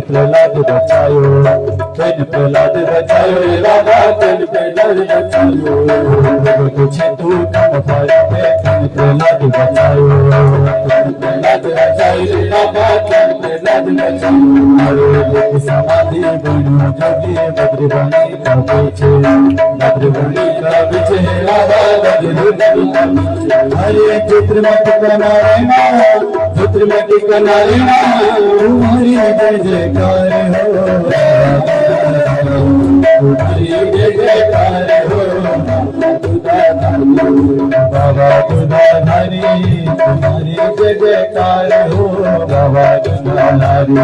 प्रहलाद बचायो, प्रहलाद बचायो राधा, प्रहलाद बचायो, तुझे तू कम फल पे प्रहलाद बचायो, प्रहलाद बचायो राधा, प्रहलाद बचायो। अरे समाधि बनो जोगी बद्रवाणी का पीछे, बद्रवाणी का पीछे राधा, बद्रवाणी का पीछे। अरे चित्रमत का नारायण, चित्रमत का नारायण, तुम्हारी जय जयकार हो, तुम्हारी जय जयकार हो। बाबा दुधाधारी, तुम्हारी जय जयकार हो, बाबा दुधाधारी,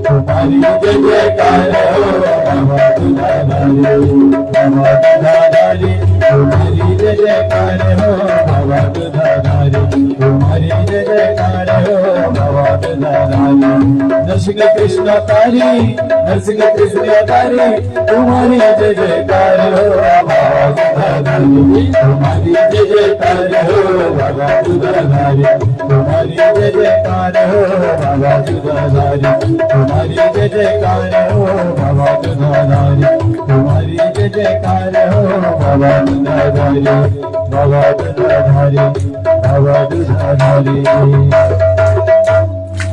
तुम्हारी जय जयकार हो, बाबा दुधाधारी, बाबा दुधाधारी, तुम्हारी जय जयकार हो, बाबा दुधाधारी, तुम्हारी जय जयकार हो, बाबा दुधाधारी। नरसिंह कृष्ण तारी, नरसिंह कृष्ण तारी, तुम्हारी जय जयकार हो, बाबा दुधाधारी, तुम्हारी जय जयकार हो, बाबा दुधाधारी, तुम्हारी जय जयकार हो, बाबा दुधाधारी, तुम्हारी जय जयकार हो, बाबा दुधाधारी, तुम्हारी जय जयकार हो, बाबा दुधाधारी, बाबा दुधाधारी, बाबा दुधाधारी।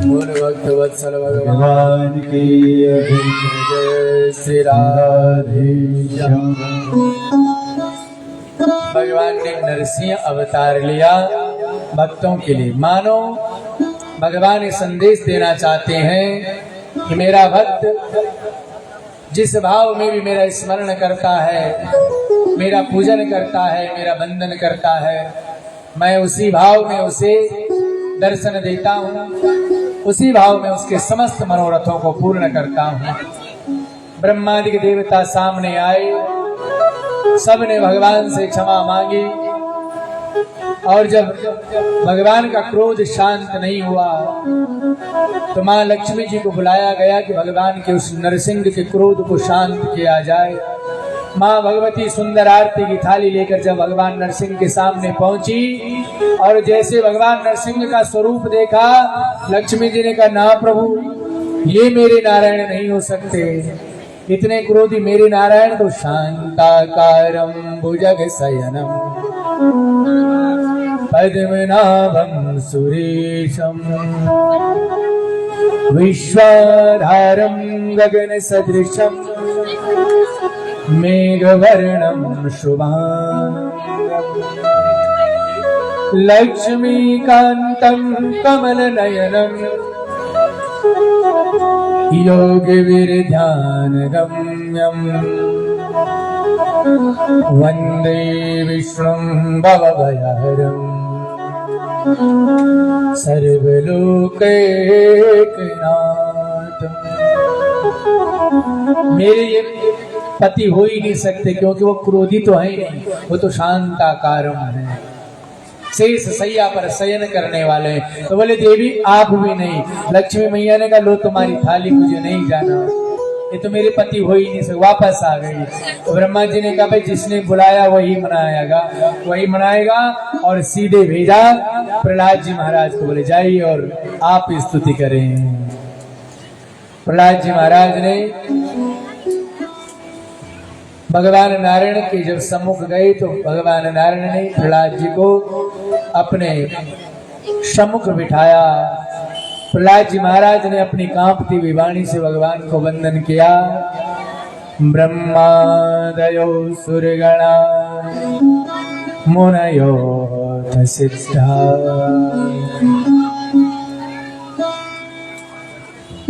बोल भक्त वत्सल भगवान की जय, श्री राधे श्याम। भगवान ने नरसिंह अवतार लिया भक्तों के लिए। मानो भगवान संदेश देना चाहते हैं कि मेरा भक्त जिस भाव में भी मेरा स्मरण करता है, मेरा पूजन करता है, मेरा वंदन करता है, मैं उसी भाव में उसे दर्शन देता हूँ, उसी भाव में उसके समस्त मनोरथों को पूर्ण करता हूँ। ब्रह्मादि के देवता सामने आए, सबने भगवान से क्षमा मांगी, और जब भगवान का क्रोध शांत नहीं हुआ तो मां लक्ष्मी जी को बुलाया गया कि भगवान के उस नरसिंह के क्रोध को शांत किया जाए। मां भगवती सुंदर आरती की थाली लेकर जब भगवान नरसिंह के सामने पहुंची और जैसे भगवान नरसिंह का स्वरूप देखा, लक्ष्मी जी ने कहा, ना प्रभु, ये मेरे नारायण नहीं हो सकते, इतने क्रोधी मेरे नारायण तो शांताकारं भुजगशयनं पद्मनाभं सुरेशं विश्वाधारं गगनसदृशं मेघवर्णं शुभांगं लक्ष्मीकान्तं कमलनयनं योगविरध्यानगम्यं वन्दे विष्णुं भवभयहरं सर्वलोकैकनाथं। मेरे ये पति हो ही नहीं सकते क्योंकि वो क्रोधी तो है नहीं, वो तो शांताकारम है, शेष सैया पर शयन करने वाले हैं। तो बोले देवी आप भी नहीं। लक्ष्मी मैया ने कहा, लो तुम्हारी थाली, मुझे नहीं जाना, ये तो मेरे पति हो ही नहीं सकते। वापस आ गई। तो ब्रह्मा जी ने कहा, भाई जिसने बुलाया वही मनाएगा, वही मनाएगा, और सीधे भेजा प्रहलाद जी महाराज को। बोले जाइए और आप स्तुति करें। प्रहलाद जी महाराज ने भगवान नारायण के जब सम्मुख गए तो भगवान नारायण ने प्रहलाद जी को अपने सम्मुख बिठाया। प्रहलाद जी महाराज ने अपनी कांपती हुई वाणी से भगवान को वंदन किया। ब्रह्मादयो सुरगणा मुनयो सिद्धा।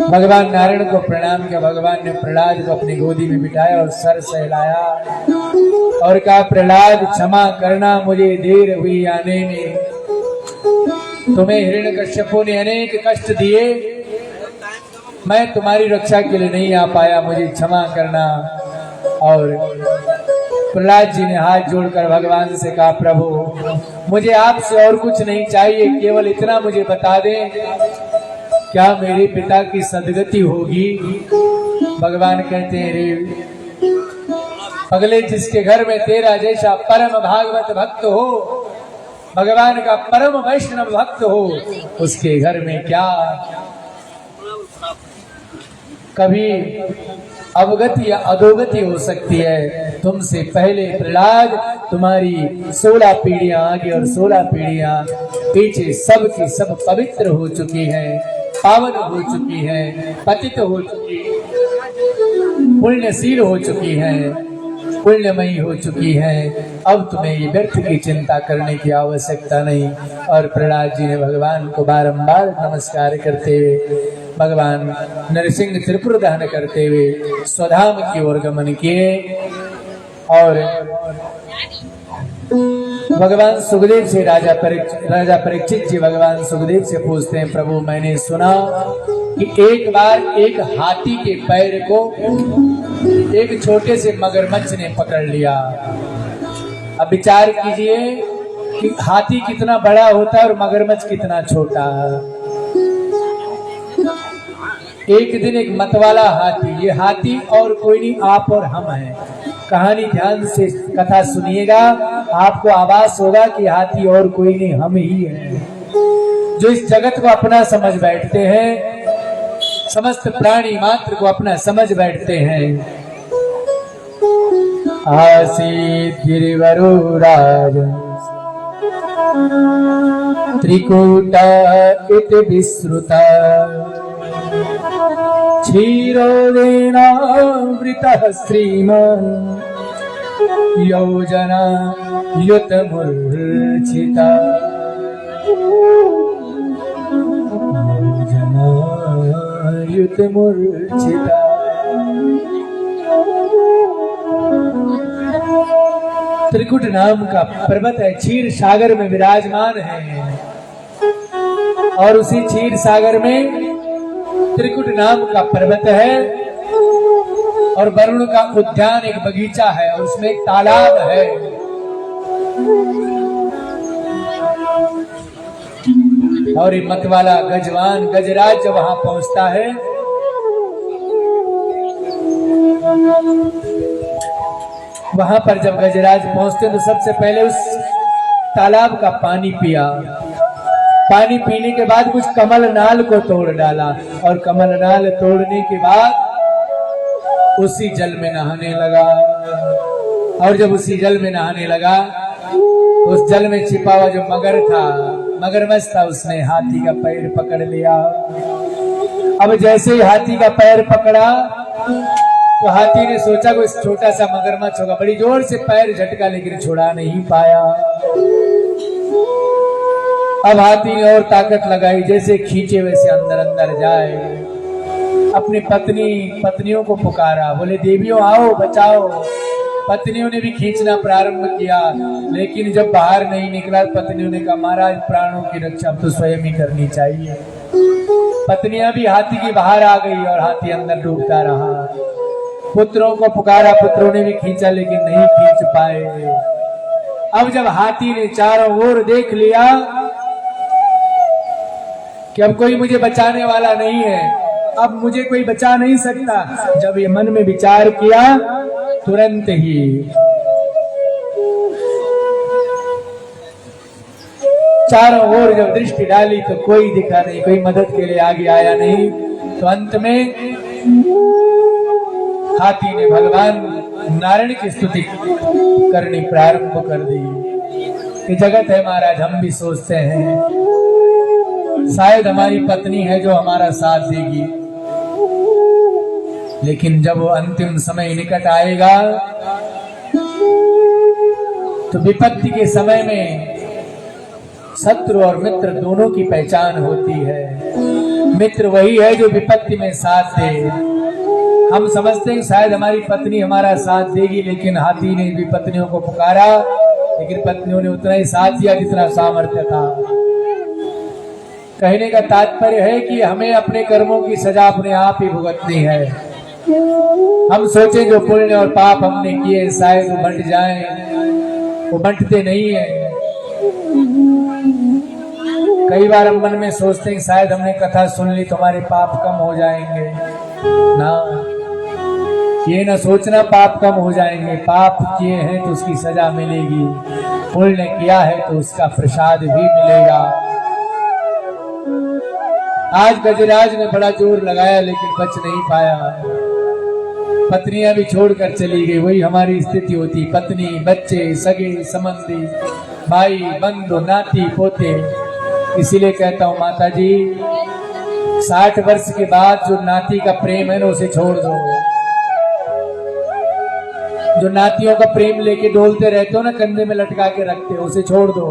भगवान नारायण को प्रणाम किया। भगवान ने प्रहलाद को अपनी गोदी में बिठाया और सर सहलाया और कहा, प्रहलाद क्षमा करना, मुझे देर हुई आने में, तुम्हें हिरण्यकश्यपु ने अनेक कष्ट दिए, मैं तुम्हारी रक्षा के लिए नहीं आ पाया, मुझे क्षमा करना। और प्रहलाद जी ने हाथ जोड़कर भगवान से कहा, प्रभु मुझे आपसे और कुछ नहीं चाहिए, केवल इतना मुझे बता दें, क्या मेरे पिता की सदगति होगी? भगवान कहते हैं, रे पगले जिसके घर में तेरा जैसा परम भागवत भक्त हो, भगवान का परम वैष्णव भक्त हो, उसके घर में क्या कभी अवगति या अधोगति हो सकती है। तुमसे पहले प्रहलाद, तुम्हारी 16 पीढ़ियां आगे और 16 पीढ़ियां पीछे सब की सब पवित्र हो चुकी हैं, पावन हो चुकी हैं, पतित हो चुकी, पुण्यशील हो चुकी हैं, पुण्यमयी हो चुकी हैं। अब तुम्हें ये व्यर्थ की चिंता करने की आवश्यकता नहीं। और प्रहलाद जी ने भगवान को बारंबार नमस्कार करते हुए भगवान नरसिंह त्रिपुर दहन करते हुए स्वधाम की ओर गमन किए। और भगवान सुखदेव से राजा परीक्षित जी भगवान सुखदेव से पूछते हैं, प्रभु मैंने सुना कि एक बार एक हाथी के पैर को एक छोटे से मगरमच्छ ने पकड़ लिया। अब विचार कीजिए कि हाथी कितना बड़ा होता है और मगरमच्छ कितना छोटा। एक दिन एक मतवाला हाथी, ये हाथी और कोई नहीं आप और हम हैं। कहानी ध्यान से कथा सुनिएगा, आपको आभास होगा कि हाथी और कोई नहीं हम ही हैं, जो इस जगत को अपना समझ बैठते हैं, समस्त प्राणी मात्र को अपना समझ बैठते हैं। आसीत गिरिवरो राज त्रिकूटा इति विश्रुता क्षीरोदेनावृतः श्रीमान् योजना युतमूर्छिता योजना युतमूर्छिता। त्रिकुट नाम का पर्वत है, क्षीर सागर में विराजमान है। और उसी क्षीर सागर में त्रिकुट नाम का पर्वत है और वरुण का उद्यान, एक बगीचा है और उसमें एक तालाब है। और ये मतवाला गजवान गजराज जब वहां पहुंचता है, वहां पर जब गजराज पहुंचते तो सबसे पहले उस तालाब का पानी पिया। पानी पीने के बाद कुछ कमल नाल को तोड़ डाला और कमल नाल तोड़ने के बाद उसी जल में नहाने लगा। और जब उसी जल में नहाने लगा, उस जल में छिपा हुआ जो मगर था, मगरमच्छ था, उसने हाथी का पैर पकड़ लिया। अब जैसे ही हाथी का पैर पकड़ा तो हाथी ने सोचा कोई छोटा सा मगरमच्छ होगा, बड़ी जोर से पैर झटका लेकिन छुड़ा नहीं पाया। अब हाथी ने और ताकत लगाई, जैसे खींचे वैसे अंदर अंदर जाए। अपनी पत्नियों को पुकारा, बोले देवियों आओ बचाओ। पत्नियों ने भी खींचना प्रारंभ किया, लेकिन जब बाहर नहीं निकला पत्नियों ने कहा महाराज प्राणों की रक्षा तो स्वयं ही करनी चाहिए। पत्नियां भी हाथी की बाहर आ गई और हाथी अंदर डूबता रहा। पुत्रों को पुकारा, पुत्रों ने भी खींचा लेकिन नहीं खींच पाए। अब जब हाथी ने चारों ओर देख लिया कि अब कोई मुझे बचाने वाला नहीं है, अब मुझे कोई बचा नहीं सकता, जब ये मन में विचार किया तुरंत ही चारों ओर जब दृष्टि डाली तो कोई दिखा नहीं, कोई मदद के लिए आगे आया नहीं। तो अंत में हाथी ने भगवान नारायण की स्तुति करनी प्रारंभ कर दी। ये जगत है महाराज, हम भी सोचते हैं शायद हमारी पत्नी है जो हमारा साथ देगी, लेकिन जब वो अंतिम समय निकट आएगा तो विपत्ति के समय में शत्रु और मित्र दोनों की पहचान होती है। मित्र वही है जो विपत्ति में साथ दे। हम समझते हैं शायद हमारी पत्नी हमारा साथ देगी, लेकिन हाथी ने भी पत्नियों को पुकारा, लेकिन पत्नियों ने उतना ही साथ दिया जितना सामर्थ्य था। कहने का तात्पर्य है कि हमें अपने कर्मों की सजा अपने आप ही भुगतनी है। हम सोचें जो पुण्य और पाप हमने किए शायद वो बंट जाएं, वो बंटते नहीं है। कई बार हम मन में सोचते हैं शायद हमने कथा सुन ली तो हमारे पाप कम हो जाएंगे। ना, ये ना सोचना पाप कम हो जाएंगे। पाप किए हैं तो उसकी सजा मिलेगी, पुण्य किया है तो उसका प्रसाद भी मिलेगा। आज गजराज ने बड़ा जोर लगाया लेकिन बच नहीं पाया। पत्नियां भी छोड़कर चली गई। वही हमारी स्थिति होती, पत्नी, बच्चे, सगे संबंधी, भाई, बंधु, नाती, पोते। इसीलिए कहता हूं माता जी, 60 वर्ष के बाद जो नाती का प्रेम है ना उसे छोड़ दो। जो नातियों का प्रेम लेके डोलते रहते हो ना, कंधे में लटका के रखते हो, उसे छोड़ दो।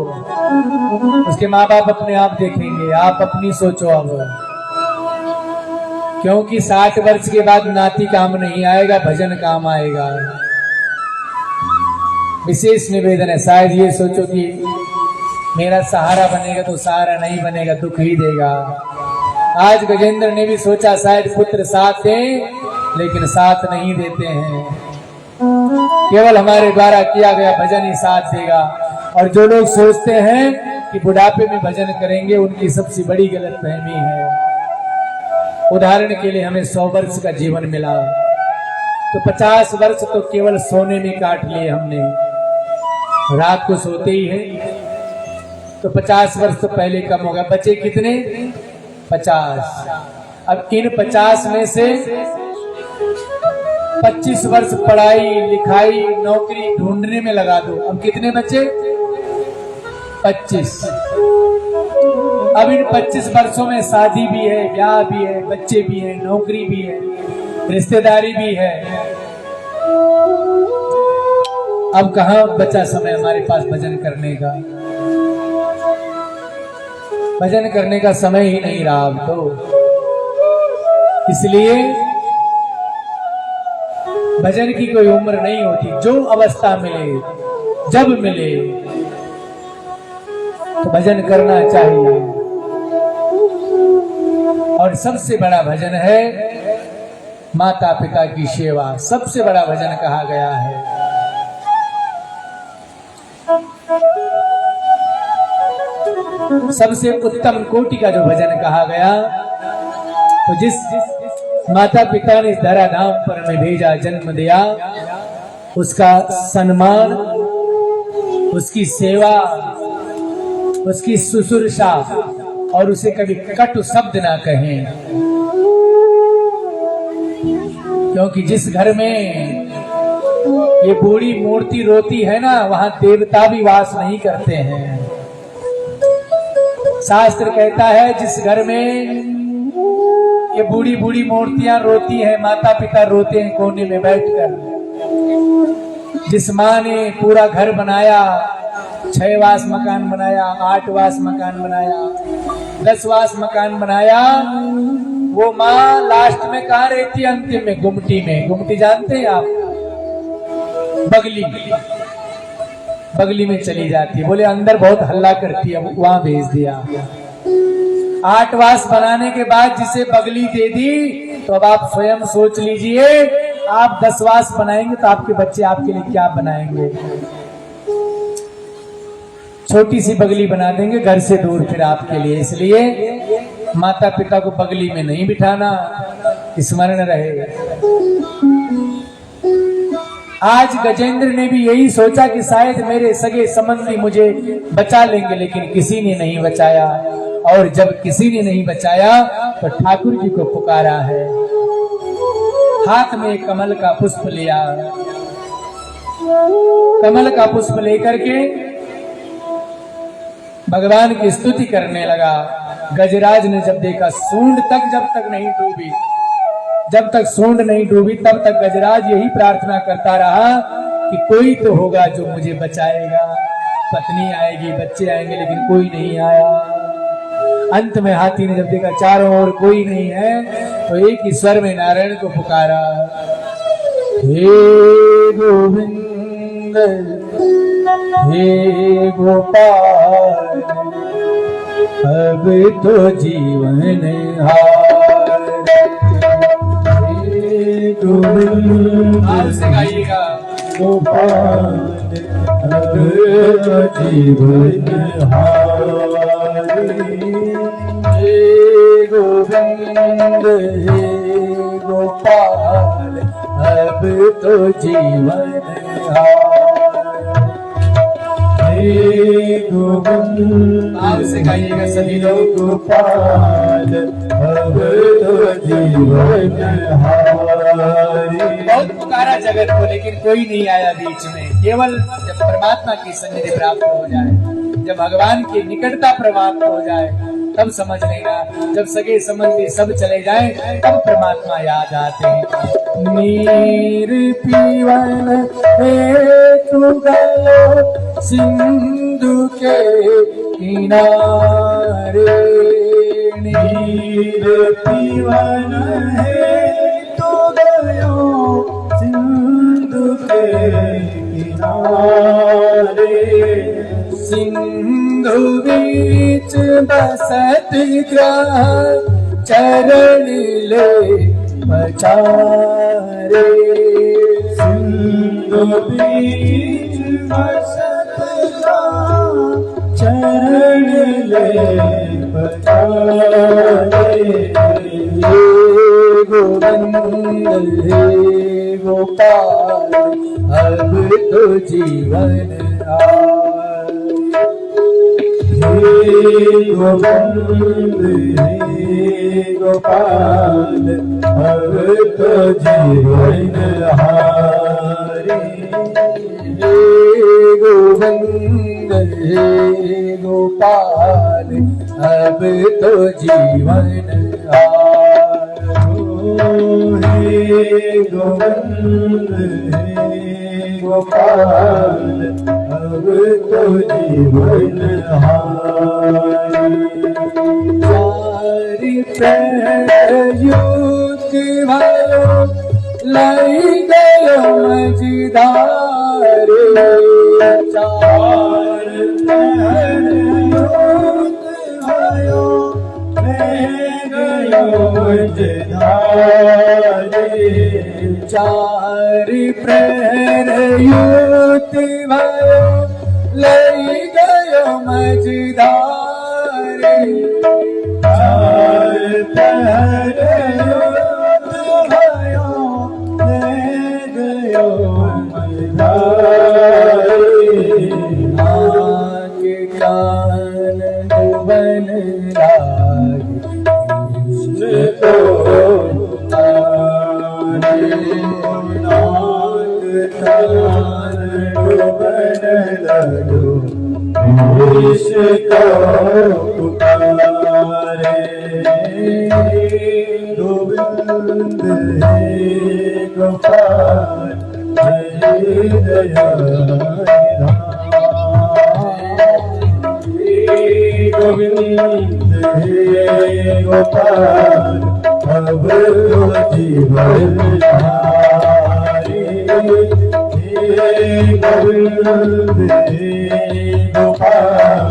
उसके माँ बाप अपने आप देखेंगे, आप अपनी सोचो अब। क्योंकि 60 वर्ष के बाद नाती काम नहीं आएगा, भजन काम आएगा। विशेष निवेदन है, शायद ये सोचो कि मेरा सहारा बनेगा तो सहारा नहीं बनेगा, दुख ही देगा। आज गजेंद्र ने भी सोचा शायद पुत्र साथ दें, लेकिन साथ नहीं देते हैं। केवल हमारे द्वारा किया गया भजन ही साथ देगा। और जो लोग सोचते हैं कि बुढ़ापे में भजन करेंगे, उनकी सबसे बड़ी गलतफहमी है। उदाहरण के लिए हमें 100 वर्ष का जीवन मिला तो 50 वर्ष तो केवल सोने में काट लिए हमने। रात को सोते ही है तो 50 वर्ष तो पहले कम हो गया। बचे कितने? 50। अब इन 50 में से 25 वर्ष पढ़ाई लिखाई नौकरी ढूंढने में लगा दो। अब कितने बचे? 25। अब इन 25 वर्षों में शादी भी है, ब्याह भी है, बच्चे भी हैं, नौकरी भी है, रिश्तेदारी भी है। अब कहां बचा समय हमारे पास भजन करने का? भजन करने का समय ही नहीं रहा अब तो। इसलिए भजन की कोई उम्र नहीं होती। जो अवस्था मिले, जब मिले तो भजन करना चाहिए। और सबसे बड़ा भजन है माता पिता की सेवा। सबसे बड़ा भजन कहा गया है। सबसे उत्तम कोटि का जो भजन कहा गया, तो जिस माता पिता ने इस धराधाम पर हमें भेजा, जन्म दिया, उसका सम्मान, उसकी सेवा, उसकी शुश्रूषा और उसे कभी कटु शब्द ना कहें। क्योंकि जिस घर में ये बूढ़ी मूर्ति रोती है ना, वहां देवता भी वास नहीं करते हैं। शास्त्र कहता है जिस घर में ये बूढ़ी बूढ़ी मूर्तियां रोती हैं, माता पिता रोते हैं कोने में बैठकर। जिस माँ ने पूरा घर बनाया, 6 वास मकान बनाया, 8 वास मकान बनाया, 10 वास मकान बनाया, वो माँ लास्ट में कहाँ रहती है? अंतिम में गुमटी में। गुमटी जानते हैं आप? बगली में चली जाती है। बोले अंदर बहुत हल्ला करती है, वहां भेज दिया। 8 वास बनाने के बाद जिसे बगली दे दी, तो अब आप स्वयं सोच लीजिए, आप 10 वास बनाएंगे तो आपके बच्चे आपके लिए क्या बनाएंगे? छोटी सी बगली बना देंगे घर से दूर फिर आपके लिए। इसलिए माता पिता को बगली में नहीं बिठाना, स्मरण रहे। आज गजेंद्र ने भी यही सोचा कि शायद मेरे सगे संबंधी मुझे बचा लेंगे, लेकिन किसी ने नहीं बचाया। और जब किसी ने नहीं बचाया तो ठाकुर जी को पुकारा है। हाथ में कमल का पुष्प लिया, कमल का पुष्प लेकर के भगवान की स्तुति करने लगा। गजराज ने जब देखा, सूंड तक जब तक नहीं डूबी, जब तक सूंड नहीं डूबी तब तक गजराज यही प्रार्थना करता रहा कि कोई तो होगा जो मुझे बचाएगा। पत्नी आएगी, बच्चे आएंगे, लेकिन कोई नहीं आया। अंत में हाथी ने जब देखा चारों ओर कोई नहीं है, तो एक ही स्वर में नारायण को पुकारा, हे गोविंद हे गोपाल, अब तो जीवन हार। हे गोविंद से गाइएगा, गोपाल अब तो जीवन हार। हे गोविंद हे गोपाल अब तो जीवन गोविंद आप से गाइएगा सभी लोग। गोपाल अब तो जीवन बहुत पुकारा जगत को, लेकिन कोई नहीं आया बीच में। केवल जब परमात्मा की सन्निधि प्राप्त हो जाए, जब भगवान की निकटता प्राप्त हो जाए, तब समझ लेना। जब सगे संबंधी सब चले जाएं, तब परमात्मा याद आते हैं। नीर पीवन हेतु गयो सिंधु के किनारे, नीर पीवन हेतु गयो सिंधु के किनारे, सिंधु बीच बसत ग्रह चरण ले पचारे, सिंधु बीच बसत ग्रह चरण ले पचारे। गोविंद हे गोपाल अब तो जीवन गोविंद हे गोपाल अब तो जीवन हारे। गोविंद हे गोपाल अब तो जीवन गोविंद हे गोपाल अब तो जीवन युग भयो लाई गयो मझधारे, चार युग भयो गयो मझधारे, चार प्रहर युग भयो लाई गयो मझधारे, चार प्रहर युग भयो ले गयो मझधारे। आँख कान डूबन लागे तो पुकारे। गोविंद हे गोपाल जय दया गोविंद हे गोपाल अब तो जीवन हारे। गोविंद हे गोपाल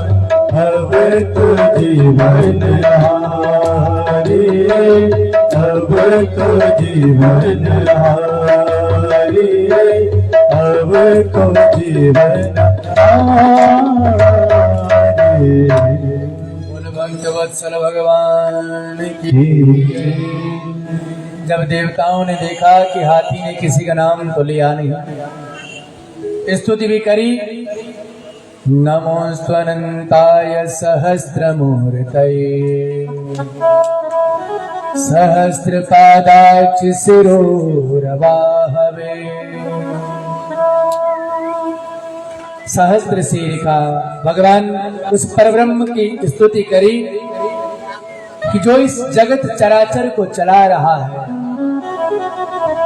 अब तो जीवन हारे, अब तो जीवन हारे, अब तो जीवन हारे। बोल भक्तवत्सल भगवान की। जब देवताओं ने देखा कि हाथी ने किसी का नाम तो लिया नहीं, स्तुति भी करी। नमोऽस्त्वनन्ताय सहस्रमूर्तये सहस्रपादाच शिरोरवाहवे। सहस्त्र सिर का भगवान उस परब्रह्म की स्तुति करी कि जो इस जगत चराचर को चला रहा है,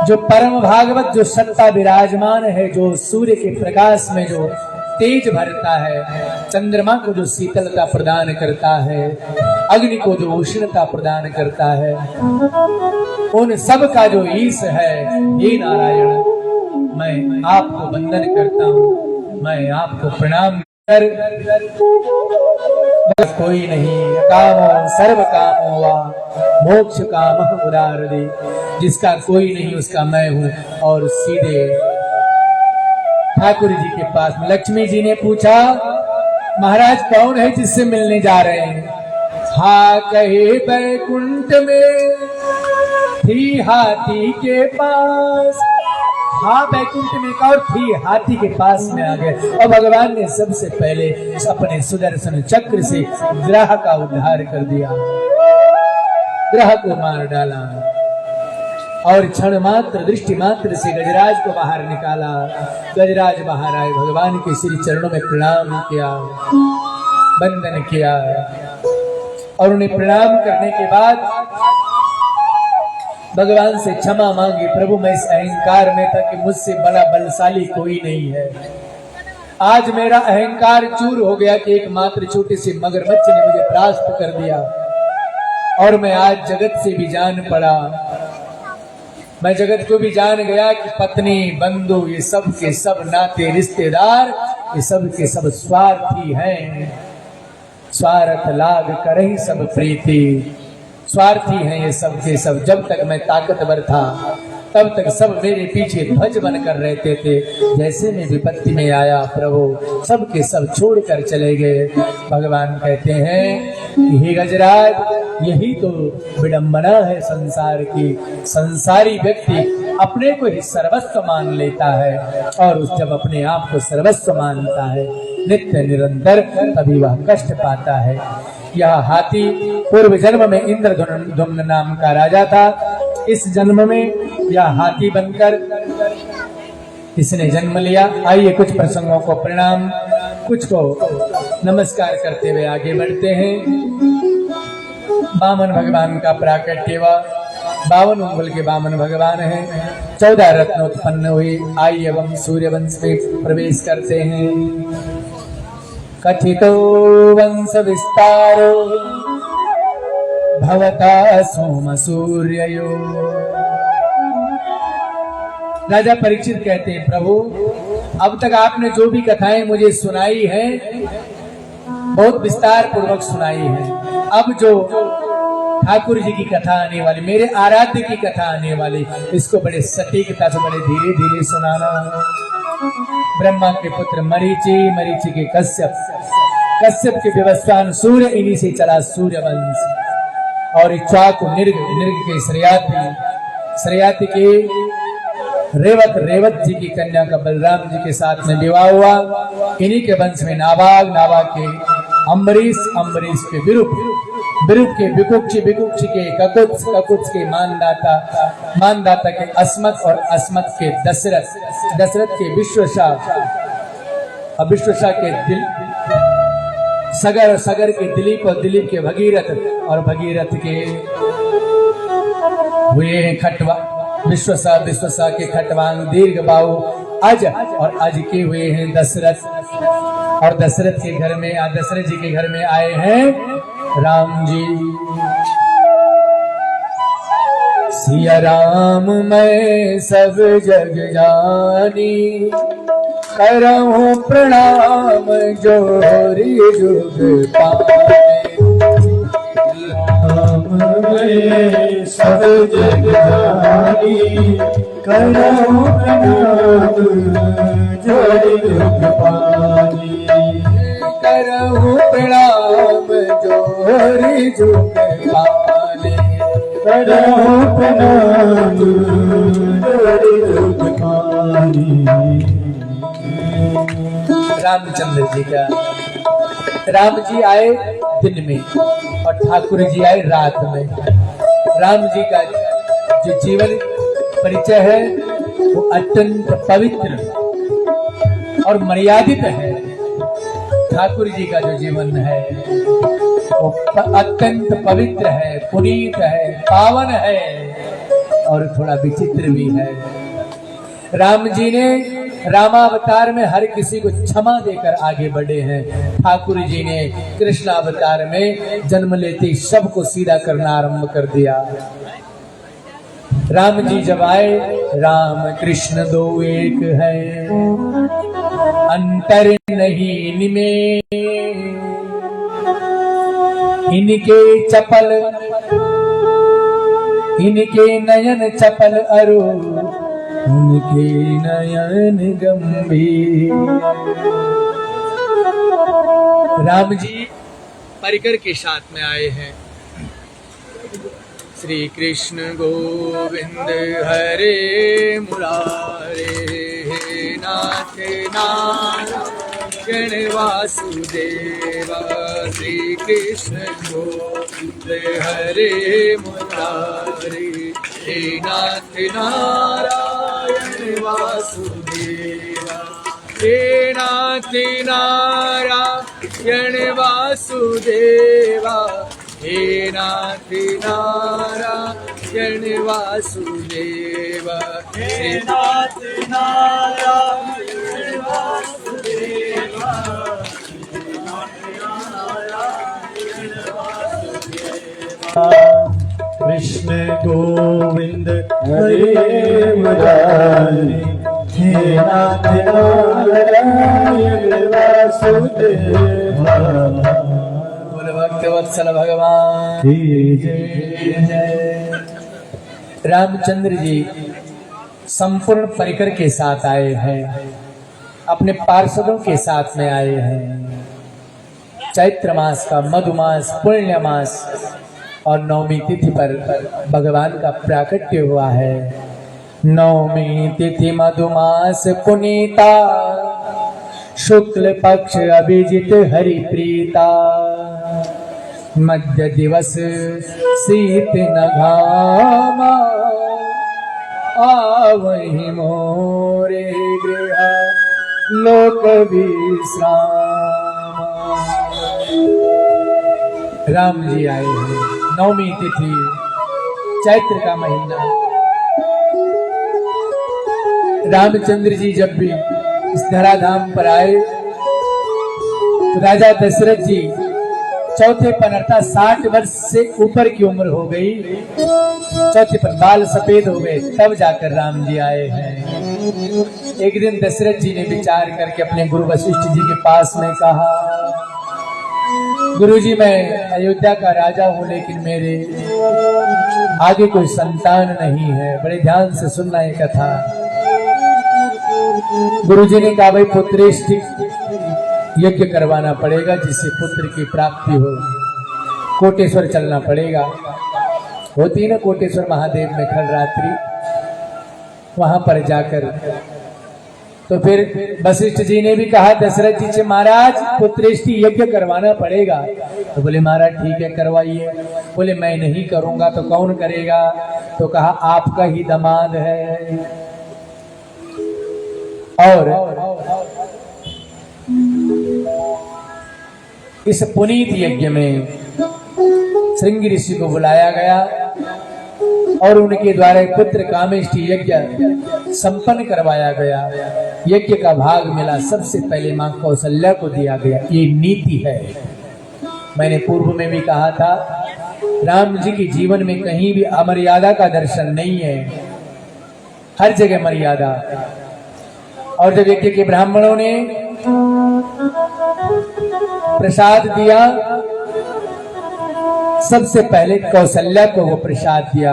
जो परम भागवत, जो सत्ता विराजमान है, जो सूर्य के प्रकाश में जो तेज भरता है, चंद्रमा को जो शीतलता प्रदान करता है, अग्नि को जो उष्णता प्रदान करता है, उन सब का जो ईश है, हे नारायण, मैं आपको वंदन करता हूँ, मैं आपको प्रणाम कर। कोई नहीं कामो सर्व कामो वा मोक्ष काम मुरारदे, जिसका कोई नहीं उसका मैं हूँ। और सीधे ठाकुर जी के पास लक्ष्मी जी ने पूछा, महाराज कौन है जिससे मिलने जा रहे हैं? हा कहे बैकुंठ में थी हाथी के पास हाँ बैकुंठ में एक और थी, हाथी के पास में आ गए और भगवान ने सबसे पहले अपने सुदर्शन चक्र से ग्रह का उद्धार कर दिया, ग्रह को मार डाला और क्षण मात्र दृष्टि मात्र से गजराज को बाहर निकाला। गजराज बाहर आए, भगवान के श्री चरणों में प्रणाम किया, वंदन किया और उन्हें प्रणाम करने के बाद भगवान से क्षमा मांगी। प्रभु मैं इस अहंकार में था कि मुझसे बड़ा बलशाली कोई नहीं है, आज मेरा अहंकार चूर हो गया कि एक मात्र छोटे से मगरमच्छ ने मुझे परास्त कर दिया और मैं आज जगत से भी जान पड़ा। मैं जगत को भी जान गया कि पत्नी बंधु ये सब के सब नाते रिश्तेदार ये सब के सब स्वार्थी हैं, स्वार्थ लाग करहि सब प्रीति, स्वार्थी हैं ये सब के सब। जब तक मैं ताकतवर था तब तक सब मेरे पीछे ध्वज बनकर रहते थे, जैसे मैं विपत्ति में आया प्रभु सब के सब छोड़कर चले गए। भगवान कहते हैं कि हे गजराज यही तो विडंबना है संसार की। संसारी व्यक्ति अपने को ही सर्वस्व मान लेता है और जब अपने आप को सर्वस्व मानता है नित्य निरंतर तभी वह कष्ट पाता है। यह हाथी पूर्व जन्म में इंद्रधुम्न नाम का राजा था, इस जन्म में यह हाथी बनकर इसने जन्म लिया। आइए कुछ प्रसंगों को प्रणाम कुछ को नमस्कार करते हुए आगे बढ़ते हैं। वामन भगवान का प्राकट्य व 52 उंगल के वामन भगवान हैं, 14 रत्न उत्पन्न हुए। आइए एवं सूर्यवंश में प्रवेश करते हैं। कथितो वंश विस्तारो भवता सोम सूर्ययो। राजा परीक्षित कहते हैं प्रभु अब तक आपने जो भी कथाएं मुझे सुनाई है बहुत विस्तार पूर्वक सुनाई है, अब जो ठाकुर जी की कथा आने वाली, मेरे आराध्य की कथा आने वाली, इसको बड़े सटीकता से बड़े धीरे धीरे सुनाना है। ब्रह्मा के पुत्र मरीचि, मरीचि के कश्यप, कश्यप के व्यवस्थान सूर्य, इन्हीं से चला सूर्य वंश और इक्ष्वाकु निर्ग, निर्ग के श्रेयाति, श्रेयाति के रेवत, रेवत जी की कन्या का बलराम जी के साथ में विवाह हुआ। इन्हीं के वंश में नाभाग, नाभाग के अम्बरीश, अम्बरीश के विरूप, विरूप के विकुक्ष, विकुक्ष के ककुत्स, ककुत्स के मानदाता, मानदाता के अस्मत और अस्मत के दशरथ, दशरथ के विश्वसा और विश्वसा के दिल सगर, और सगर के दिलीप और दिलीप के भगीरथ और भगीरथ के हुए हैं खटवा, विश्वसा, विश्वसा के खटवांग दीर्घ बाहु अज और अज के हुए हैं दशरथ और दशरथ के घर में, दशरथ जी के घर में आए हैं राम जी। सिया राम मैं सब जग जानी, करहूं प्रणाम जोरी जुग पाने। राम मैं सब जग जानी, करहूं प्रणाम जोरी जुग पाने। करहूं प्रणाम जोरी जुग पाने, करहूं प्रणाम जोरी जुग पाने। रामचंद्र जी का, राम जी आए दिन में और ठाकुर जी आए रात में। राम जी का जो जीवन परिचय है वो अत्यंत पवित्र और मर्यादित है। ठाकुर जी का जो जीवन है वो अत्यंत पवित्र है, पुनीत है, पावन है और थोड़ा विचित्र भी है। राम जी ने रामावतार में हर किसी को क्षमा देकर आगे बढ़े हैं। ठाकुर जी ने कृष्ण अवतार में जन्म लेते ही सबको सीधा करना आरंभ कर दिया। राम जी जब आए, राम कृष्ण दो एक है, अंतर नहीं इनमें, इनके चपल, इनके नयन चपल अरु, उनके नयन गंभीर। राम जी परिकर के साथ में आए हैं। श्री कृष्ण गोविंद हरे मुरारे, हे नाथ नारायण वासुदेवा। श्री कृष्ण गोविंद हरे मुरारे, हे नाथ नारायण वासुदेवा। हे नाथ नारायण वासुदेवा, हे नाथ नारायण वासुदेवा। हे नाथ नारायण वासुदेवा, कृष्ण गोविंद हरे मुरारे, हे नाथ नारायण वासुदेवा। बोल भक्तवत्सल भगवान की जय जय। रामचंद्र जी संपूर्ण परिकर के साथ आए हैं, अपने पार्षदों के साथ में आए हैं। चैत्र मास का मधुमास पुण्य मास और नवमी तिथि पर भगवान का प्राकट्य हुआ है। नवमी तिथि मधुमास पुनीता, शुक्ल पक्ष अभिजित हरि प्रीता। मध्य दिवस शीत न घामा, आवहि मोरे गृह लोक विश्राम। राम जी आए हैं, नवमी तिथि, चैत्र का महीना। रामचंद्र जी जब भी इस धराधाम पर आए तो राजा दशरथ जी चौथे पर अर्थात 60 वर्ष से ऊपर की उम्र हो गई, चौथे पर बाल सफेद हो गए, तब जाकर राम जी आए हैं। एक दिन दशरथ जी ने विचार करके अपने गुरु वशिष्ठ जी के पास में कहा, गुरुजी मैं अयोध्या का राजा हूं, लेकिन मेरे आगे कोई संतान नहीं है। बड़े ध्यान से सुनना ये कथा। गुरुजी ने कहा भाई पुत्रेष्टि यज्ञ करवाना पड़ेगा, जिससे पुत्र की प्राप्ति हो। कोटेश्वर चलना पड़ेगा, होती ना कोटेश्वर महादेव में खलरात्रि, वहां पर जाकर। तो फिर वशिष्ठ जी ने भी कहा दशरथ जी से, महाराज पुत्रेष्टि यज्ञ करवाना पड़ेगा। तो बोले महाराज ठीक है करवाइए। बोले मैं नहीं करूंगा तो कौन करेगा? तो कहा आपका ही दामाद है। और इस पुनीत यज्ञ में श्रृंगी ऋषि को बुलाया गया और उनके द्वारा पुत्र कामेष्टि यज्ञ संपन्न करवाया गया। यज्ञ का भाग मिला सबसे पहले मां कौशल्या को दिया गया। ये नीति है। मैंने पूर्व में भी कहा था, राम जी के जीवन में कहीं भी अमर्यादा का दर्शन नहीं है, हर जगह मर्यादा। और जब यज्ञ के ब्राह्मणों ने प्रसाद दिया, सबसे पहले कौशल्या को वो प्रसाद दिया।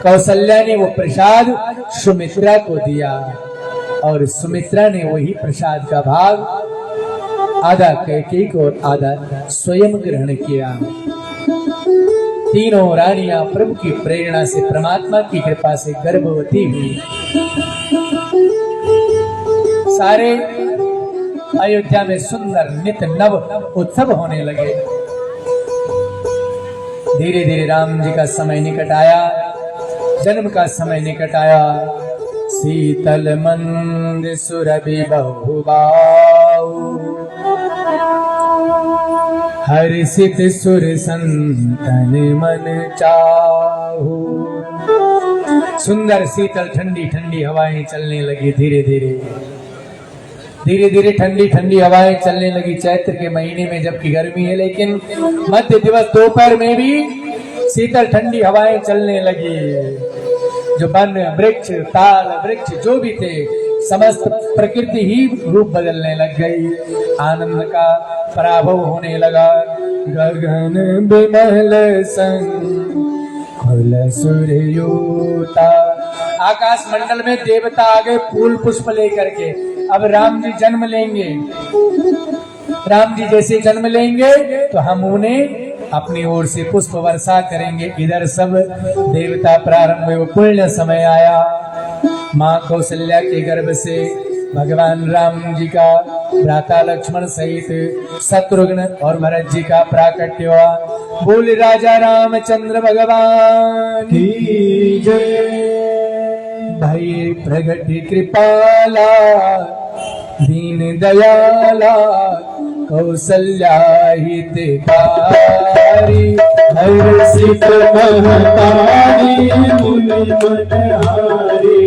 कौशल्या ने वो प्रसाद सुमित्रा को दिया और सुमित्रा ने वही प्रसाद का भाग आधा कैकेयी को और आधा स्वयं ग्रहण किया। तीनों रानियां प्रभु की प्रेरणा से, परमात्मा की कृपा से गर्भवती हुई। सारे अयोध्या में सुंदर नित नव उत्सव होने लगे। धीरे धीरे राम जी का समय निकट आया, जन्म का समय निकट आया। शीतल मंद सुरभि बहुबाऊ, हर्षित सुर संतन मन चाहू। सुंदर शीतल ठंडी ठंडी हवाएं चलने लगी। धीरे धीरे ठंडी ठंडी हवाएं चलने लगी। चैत्र के महीने में जबकि गर्मी है, लेकिन मध्य दिवस दोपहर में भी शीतल ठंडी हवाएं चलने लगी। जो वन वृक्ष ताल वृक्ष जो भी थे, समस्त प्रकृति ही रूप बदलने लग गई। आनंद का पराभव होने लगा। गगन बिमल संग खुल सूर्योता। आकाश मंडल में देवता आ गए फूल पुष्प लेकर के। अब राम जी जन्म लेंगे। राम जी जैसे जन्म लेंगे तो हम उन्हें अपनी ओर से पुष्प वर्षा करेंगे। इधर सब देवता प्रारंभ हुए। पुण्य समय आया। माँ कौशल्या के गर्भ से भगवान राम जी का भ्राता लक्ष्मण सहित शत्रुघ्न और भरत जी का प्राकट्य हुआ। बोल राजा रामचंद्र भगवान की जय। भई प्रगट कृपाला दीन दयाला कौशल्या हितकारी हर्षित महतारी मुनि मनहारी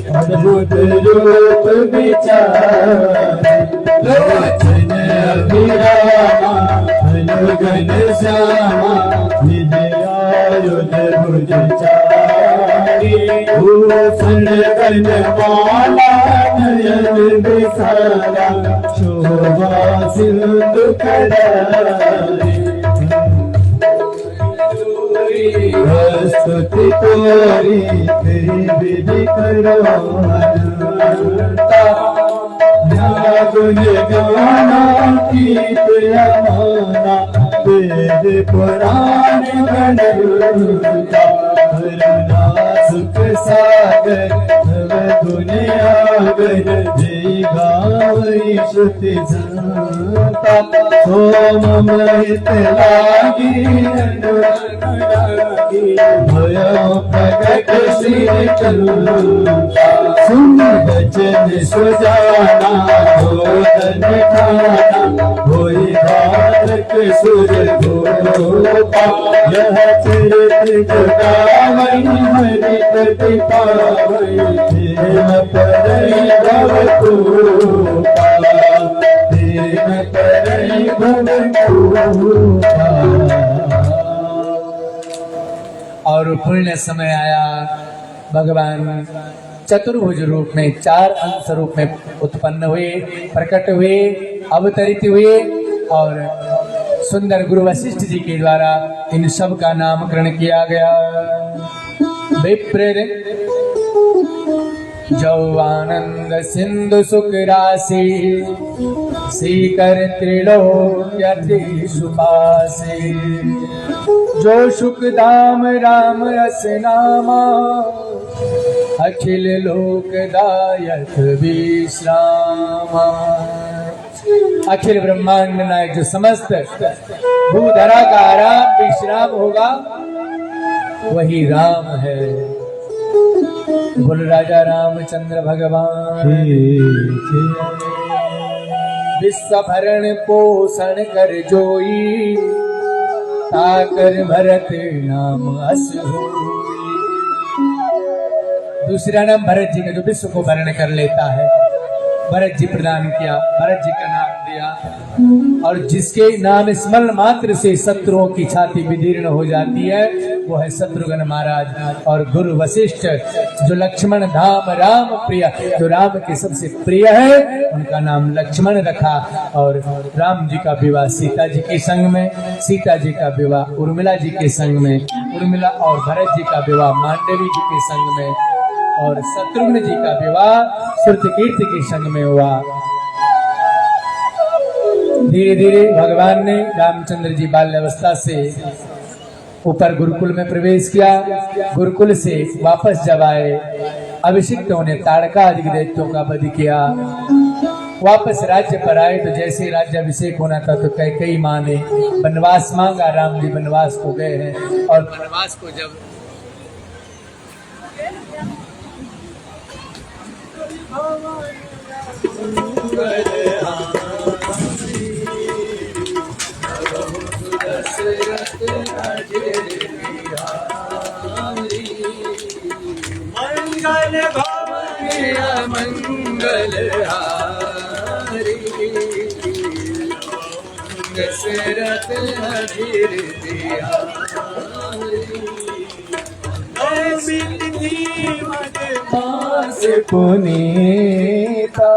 अद्भुत रूप विचारी लोचन अभिरामा अनुगण श्यामा विजयायुध भुज चारी भूषण कनमाला नयन विशाला शोभा सिंधु करारी स्तुति तोरी तेरी विधि करो अनंता गुण गाना गीत यमाना वेद पुराण गणता करुणा सुख सागर तव गुण आगर जय गावै श्रुति संता सोम महित लागी भय प्रगट श्री करुणा सुन बचन सुजाना भोजन खाना होई बालक सुर गोपा यह चरित जगावै हरि प्रति पावै प्रेम परई भव कृपा प्रेम परई भव कृपा। और पुण्य समय आया। भगवान चतुर्भुज रूप में 4 अंश रूप में उत्पन्न हुए, प्रकट हुए, अवतरित हुए और सुंदर गुरु वशिष्ठ जी के द्वारा इन सब का नामकरण किया गया। विप्र जौआनंद सिंधु सुख राशि सीकर त्रिलोक्यति सुपासे जो सुख धाम राम रस नामा अखिल लोकदायक विश्रामा। अखिल ब्रह्मांड नायक जो समस्त भूधरा का आराम विश्राम होगा वही राम है। बोल राजा रामचंद्र भगवान विश्व भरण पोषण कर जोई ताकर भरत नाम अस होई। दूसरा नाम भरत जी का जो विश्व को भरण कर लेता है, भरत जी प्रदान किया, भरत जी का नाम दिया। और जिसके नाम स्मरण मात्र से शत्रुओं की छाती विदीर्ण हो जाती है वो है शत्रुघ्न महाराज। और गुरु वशिष्ठ जो लक्ष्मण धाम राम प्रिय, जो राम के सबसे प्रिय है, उनका नाम लक्ष्मण रखा। और राम जी का विवाह सीता जी के संग में, सीता जी का विवाह उर्मिला जी के संग में, उर्मिला और भरत जी का विवाह मांडवी जी के संग में, और शत्रुघ्न जी का विवाह श्रुतकीर्ति के संग में हुआ। धीरे धीरे भगवान ने रामचंद्र जी बाल्यावस्था से ऊपर गुरुकुल में प्रवेश किया। गुरुकुल से वापस जब आए अभिषिक्तों ने ताड़का आदि दैत्यों का वध किया। वापस राज्य पर आए तो जैसे राज्याभिषेक होना था तो कैकेयी मां ने वनवास मांगा। राम जी वनवास को गए हैं और वनवास को जब मंगल मंगल हारी दशरथ अधीर पास पुनीता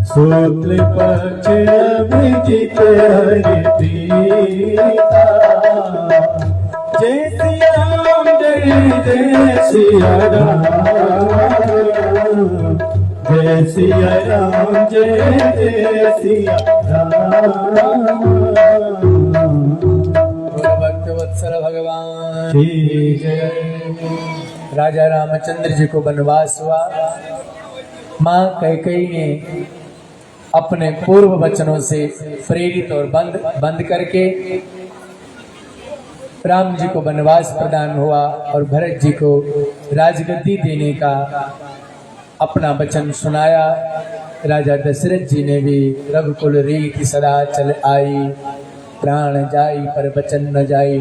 सूत्र पक्ष अभिजित हरिता जय सिया राम जय सिया राम जय सिया राम जय सिया राम। वत्सल भगवान की जय। राजा रामचंद्र जी को वनवास हुआ। मां कैकेयी ने अपने पूर्व वचनों से प्रेरित और बंद करके राम जी को वनवास प्रदान हुआ और भरत जी को राजगद्दी देने का अपना वचन सुनाया। राजा दशरथ जी ने भी रघुकुल रीति सदा चल आई, प्राण जाई पर वचन न जाई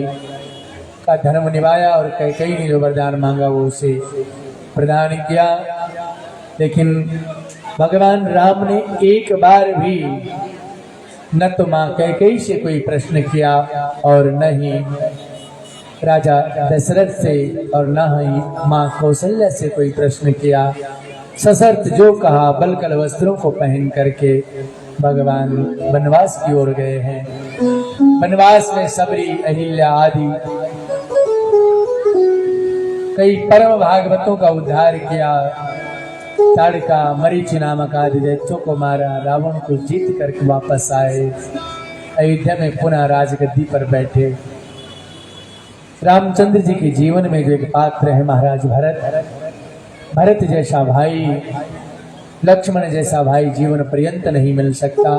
का धर्म निभाया और कैकेयी ने जो वरदान मांगा वो उसे प्रदान किया। लेकिन भगवान राम ने एक बार भी न तो मां कैकेयी से कोई प्रश्न किया और न ही राजा दशरथ से और न ही मां कौशल्या से कोई प्रश्न किया। सशर्त जो कहा बलकल वस्त्रों को पहन करके भगवान वनवास की ओर गए हैं। वनवास में सबरी, अहिल्या आदि कई परम भागवतों का उद्धार किया। ताड़का, मरीचि नामक आदि दैत्यों को मारा, रावण को जीत करके वापस आए, अयोध्या में पुनः राजगद्दी पर बैठे। रामचंद्र जी के जीवन में जो एक पात्र है महाराज भरत जैसा भाई, लक्ष्मण जैसा भाई जीवन पर्यंत नहीं मिल सकता।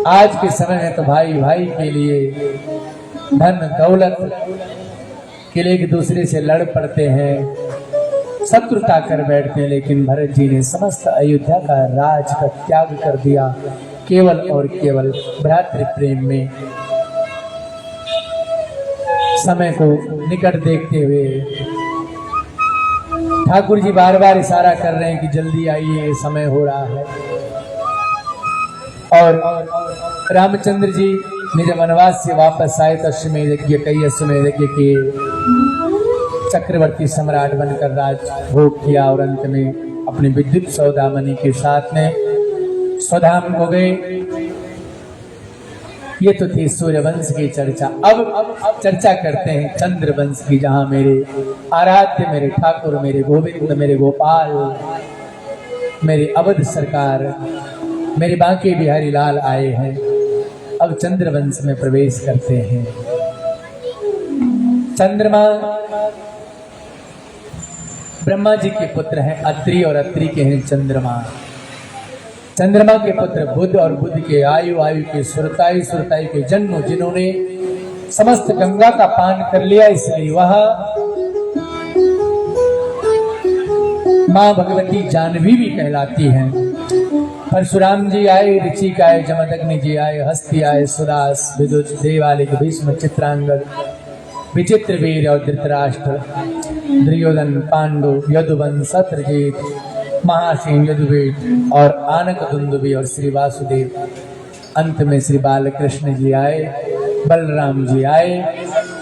आज के समय में तो भाई भाई के लिए धन दौलत के लिए एक दूसरे से लड़ पड़ते हैं, शत्रुता कर बैठते हैं। लेकिन भरत जी ने समस्त अयोध्या का राज का त्याग कर दिया केवल और केवल भ्रातृ प्रेम में। समय को निकट देखते हुए ठाकुर जी बार बार इशारा कर रहे हैं कि जल्दी आइए, समय हो रहा है। और रामचंद्र जी ने जब वनवास से वापस आए तो अश्वमेध यज्ञ, कई अश्वमेध यज्ञ किए, चक्रवर्ती सम्राट बनकर राज भोग किया और अंत में अपनी विद्युत सौदामणि के साथ में स्वधाम हो गए। ये तो थी सूर्यवंश की चर्चा। अब चर्चा करते हैं चंद्रवंश की, जहां मेरे आराध्य, मेरे ठाकुर, मेरे गोविंद, मेरे गोपाल, मेरे अवध सरकार, मेरे बांके बिहारी लाल आए हैं। अब चंद्रवंश में प्रवेश करते हैं। चंद्रमा ब्रह्मा जी के पुत्र हैं अत्रि, और अत्रि के हैं चंद्रमा। चंद्रमा के पुत्र बुध, और बुध के आयु, आयु के सुरताई, सुरताई के जन्म, जिन्होंने समस्त गंगा का पान कर लिया, इसलिए वह मां भगवती जानवी भी कहलाती हैं। परशुराम जी आए, ऋचिक आए, जमदग्नि जी आए, हस्ती आए, सुदास, विदुष, देवालिक, भीष्म, चित्रांगद, विचित्र वीर और धृतराष्ट्र, दुर्योधन, पांडु, यदुवंश, शत्रुजीत, महासेन, यदुवीर और आनक दुंदुभी और श्री वासुदेव। अंत में श्री बालकृष्ण जी आए, बलराम जी आए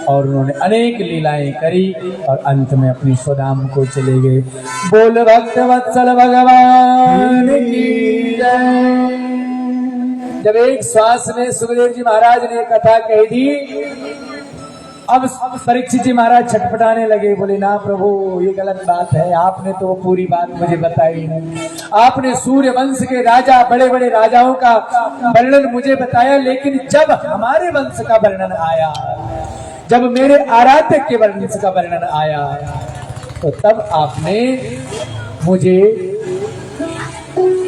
और उन्होंने अनेक लीलाएं करी और अंत में अपनी स्वधाम को चले गए। बोल भक्त वत्सल भगवान की जय। जब एक श्वास में सुखदेव जी महाराज ने कथा कह दी, अब परीक्षित जी महाराज छटपटाने लगे, बोले ना प्रभु ये गलत बात है, आपने तो पूरी बात मुझे बताई नहीं। आपने सूर्य वंश के राजा, बड़े बड़े राजाओं का वर्णन मुझे बताया, लेकिन जब हमारे वंश का वर्णन आया, जब मेरे आराध्य के वंश का वर्णन आया, तो तब आपने मुझे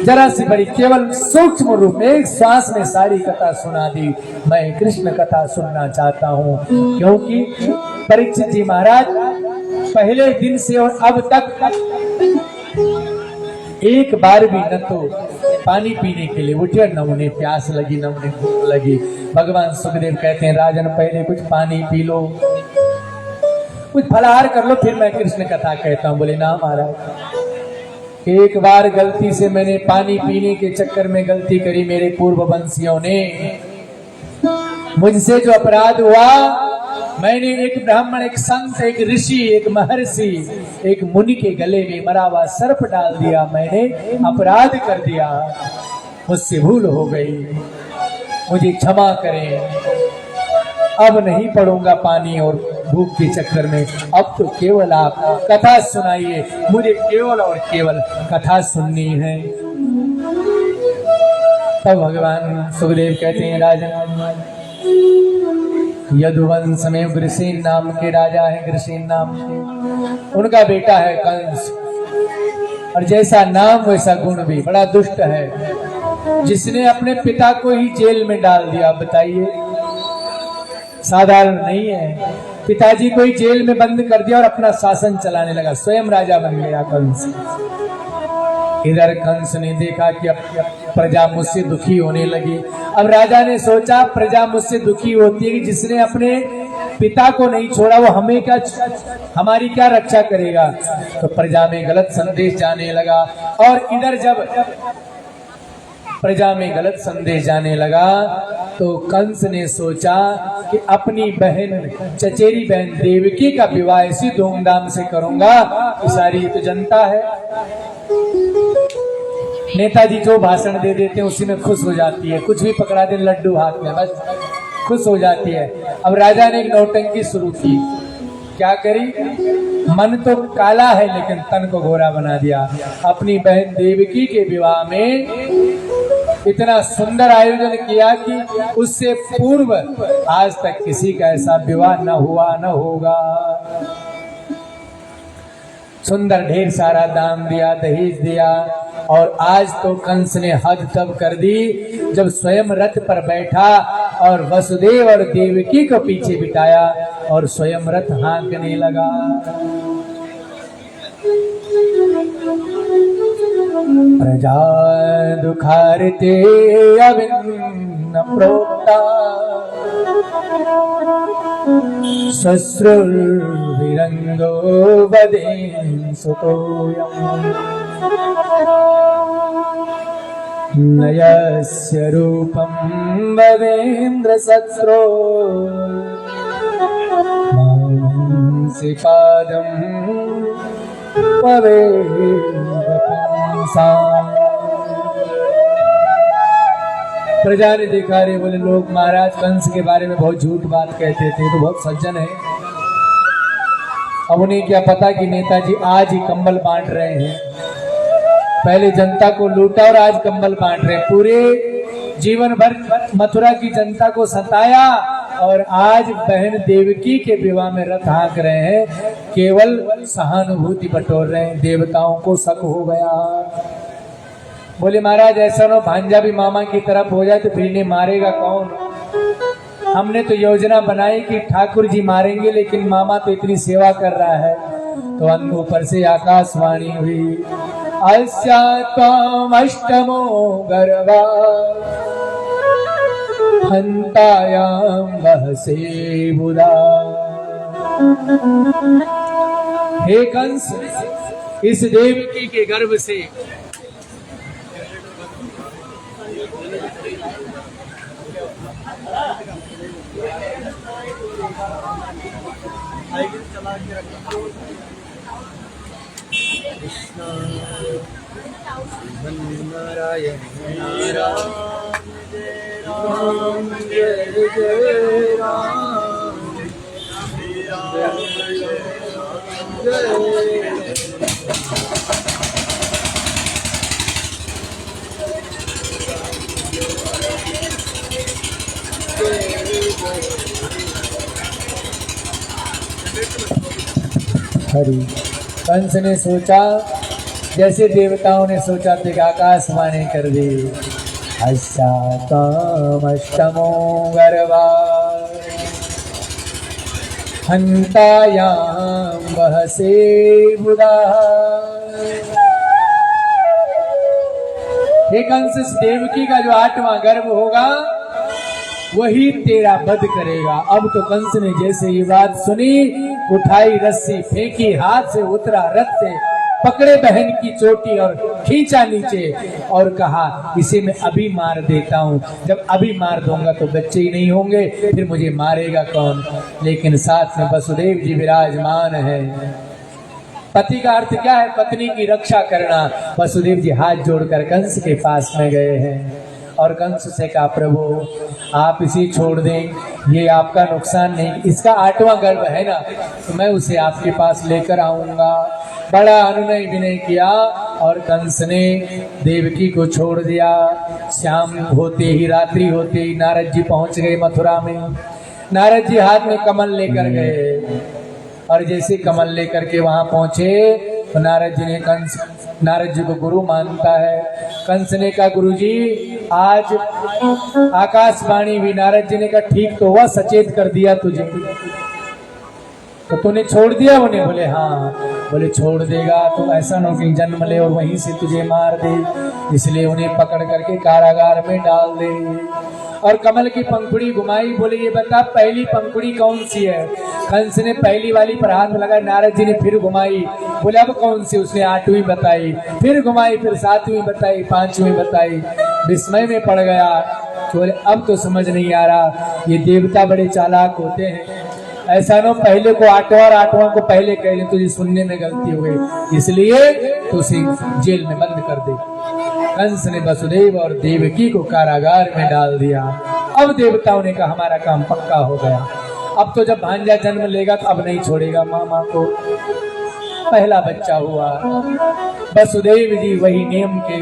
जरा सी बड़ी केवल सूक्ष्म रूप में एक श्वास में सारी कथा सुना दी। मैं कृष्ण कथा सुनना चाहता हूँ, क्योंकि परीक्षित जी महाराज पहले दिन से और अब तक एक बार भी न तो पानी पीने के लिए उठे, न उन्हें प्यास लगी, न उन्हें भूख लगी। भगवान सुखदेव कहते हैं, राजन पहले कुछ पानी पी लो, कुछ फलाहार कर लो, फिर मैं कृष्ण कथा कहता हूँ। बोले ना महाराज, एक बार गलती से मैंने पानी पीने के चक्कर में गलती करी, मेरे पूर्व वंशियों ने मुझसे जो अपराध हुआ, मैंने एक ब्राह्मण, एक संत, एक ऋषि, एक महर्षि, एक मुनि के गले में मरा हुआ सर्प डाल दिया। मैंने अपराध कर दिया, मुझसे भूल हो गई, मुझे क्षमा करें। अब नहीं पड़ूंगा पानी और भूख के चक्कर में, अब तो केवल आप कथा सुनाइए, मुझे केवल और केवल कथा सुननी है। तब भगवान सुखदेव कहते हैं, राजन यदुवंश में उग्रसेन नाम के राजा है, उग्रसेन नाम के, उनका बेटा है कंस। और जैसा नाम वैसा गुण भी, बड़ा दुष्ट है, जिसने अपने पिता को ही जेल में डाल दिया। बताइए, साधारण नहीं है। पिताजी को ही जेल में बंद कर दिया और अपना शासन चलाने लगा, स्वयं राजा बन गया कंस। इधर कंस ने देखा कि अब प्रजा मुझसे दुखी होने लगी। अब राजा ने सोचा, प्रजा मुझसे दुखी होती है कि जिसने अपने पिता को नहीं छोड़ा वो हमें क्या, हमारी क्या रक्षा करेगा। तो प्रजा में गलत संदेश जाने लगा। और इधर जब प्रजा में गलत संदेश जाने लगा तो कंस ने सोचा कि अपनी बहन, चचेरी बहन देवकी का विवाह इसी धूमधाम से करूंगा। सारी तो जनता है, नेताजी जो भाषण दे देते हैं उसी में खुश हो जाती है, कुछ भी पकड़ा दे लड्डू हाथ में, बस खुश हो जाती है। अब राजा ने एक नौटंकी शुरू की। क्या करी? मन तो काला है लेकिन तन को गोरा बना दिया। अपनी बहन देवकी के विवाह में इतना सुंदर आयोजन किया कि उससे पूर्व आज तक किसी का ऐसा विवाह न हुआ न होगा। सुंदर ढेर सारा दाम दिया, दहेज दिया। और आज तो कंस ने हद तब कर दी जब स्वयं रथ पर बैठा और वसुदेव और देवकी को पीछे बिठाया और स्वयं रथ हाँकने लगा। प्रजा दुखारते अभिन्न प्रोक्ता श्वश्रुर्विरंगो वदेन सुतोयम् नयस्य रूपं वदेन्द्र सत्रो मांसि पादं प्रजा ने देखा, रे बोले लोग महाराज कंस के बारे में बहुत झूठ बात कहते थे, तो बहुत सज्जन है। अब उन्हें क्या पता कि नेताजी आज ही कंबल बांट रहे हैं। पहले जनता को लूटा और आज कंबल बांट रहे हैं। पूरे जीवन भर मथुरा की जनता को सताया और आज बहन देवकी के विवाह में रथ हाँक रहे हैं। केवल सहानुभूति बटोर रहे हैं। देवताओं को शक हो गया। बोले महाराज ऐसा ना भांजा भी मामा की तरफ हो जाए तो फिर इन्हें मारेगा कौन? हमने तो योजना बनाई कि ठाकुर जी मारेंगे, लेकिन मामा तो इतनी सेवा कर रहा है। तो अंग ऊपर से आकाशवाणी हुई, अस्यात्म अष्टमो गर्वा हंतायाम बहसे बुधा। हे कंस, इस देवकी के गर्भ से नारायण नारायण जय राम जय जय राम हरि। कंस ने सोचा जैसे देवताओं ने सोचा थे कि आकाशवाणी कर दी, अष्टमो गर्वा हंतायाम बहसे बुधा। हे कंस, इस देवकी का जो 8वां गर्भ होगा वही तेरा वध करेगा। अब तो कंस ने जैसे ये बात सुनी, उठाई रस्सी, फेंकी, हाथ से उतरा रथ से, पकड़े बहन की चोटी और खींचा नीचे और कहा इसे मैं अभी मार देता हूँ। जब अभी मार दूंगा तो बच्चे ही नहीं होंगे, फिर मुझे मारेगा कौन? लेकिन साथ में वसुदेव जी विराजमान है। पति का अर्थ क्या है? पत्नी की रक्षा करना। वसुदेव जी हाथ जोड़कर कंस के पास में गए हैं और कंस से कहा, प्रभु आप इसे छोड़ दें, ये आपका नुकसान नहीं। इसका 8वां गर्भ है ना, तो मैं उसे आपके पास लेकर आऊंगा। बड़ा अनुनय विनय किया और कंस ने देवकी को छोड़ दिया। शाम होते ही, रात्रि होते ही नारद जी पहुंच गए मथुरा में। नारद जी हाथ में कमल लेकर गए और जैसे कमल लेकर के वहां पहुंचे तो नारद जी को गुरु मानता है। कंस ने कहा गुरु जी आज आकाशवाणी हुई। नारद जी ने कहा ठीक तो हुआ, सचेत कर दिया तुझे, तो तूने छोड़ दिया उन्हें? बोले हाँ। बोले छोड़ देगा तो ऐसा न कि जन्म ले और वहीं से तुझे मार दे, इसलिए उन्हें पकड़ करके कारागार में डाल दे। और कमल की पंखुड़ी घुमाई। बोले ये बता पहली पंखुड़ी कौन सी है? कंस ने पहली वाली पर हाथ लगा। नारद जी ने फिर घुमाई। बोले अब कौन सी? उसने 8वीं बताई। फिर घुमाई, फिर 7वीं बताई, 5वीं बताई। विस्मय में पड़ गया। बोले अब तो समझ नहीं आ रहा, ये देवता बड़े चालाक होते हैं। ऐसा न पहले को 8वां और 8वां को पहले कह रहे तुझे सुनने में गलती हो गई, इसलिए तो उसे जेल में बंद कर दे। कंस ने वसुदेव और देवकी को कारागार में डाल दिया। अब देवताओं ने कहा हमारा काम पक्का हो गया, अब तो जब भांजा जन्म लेगा तो अब नहीं छोड़ेगा मामा को। पहला बच्चा हुआ। वसुदेव जी वही नियम के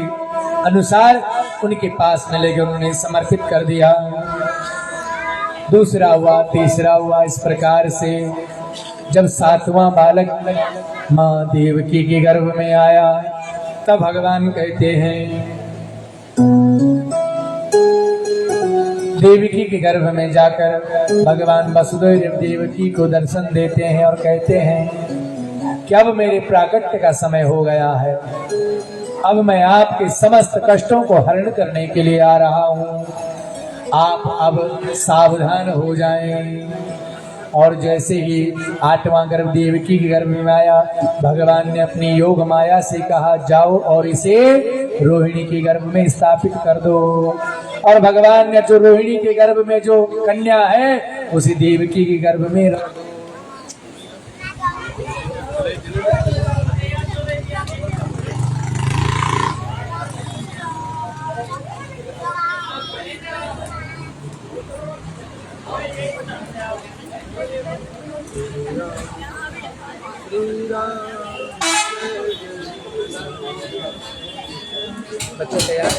अनुसार उनके पास में ले गए, उन्होंने समर्पित कर दिया। दूसरा हुआ, तीसरा हुआ। इस प्रकार से जब 7वां बालक माँ देवकी के गर्भ में आया तब भगवान कहते हैं, देवकी के गर्भ में जाकर भगवान वसुदेव देवकी को दर्शन देते हैं और कहते हैं कि अब मेरे प्राकट्य का समय हो गया है, अब मैं आपके समस्त कष्टों को हरण करने के लिए आ रहा हूँ, आप अब सावधान हो जाएं। और जैसे ही 8वां गर्भ देवकी के गर्भ में आया, भगवान ने अपनी योग माया से कहा जाओ और इसे रोहिणी के गर्भ में स्थापित कर दो। और भगवान ने जो रोहिणी के गर्भ में जो कन्या है उसी देवकी के गर्भ में रख दो। बच्चों तैयार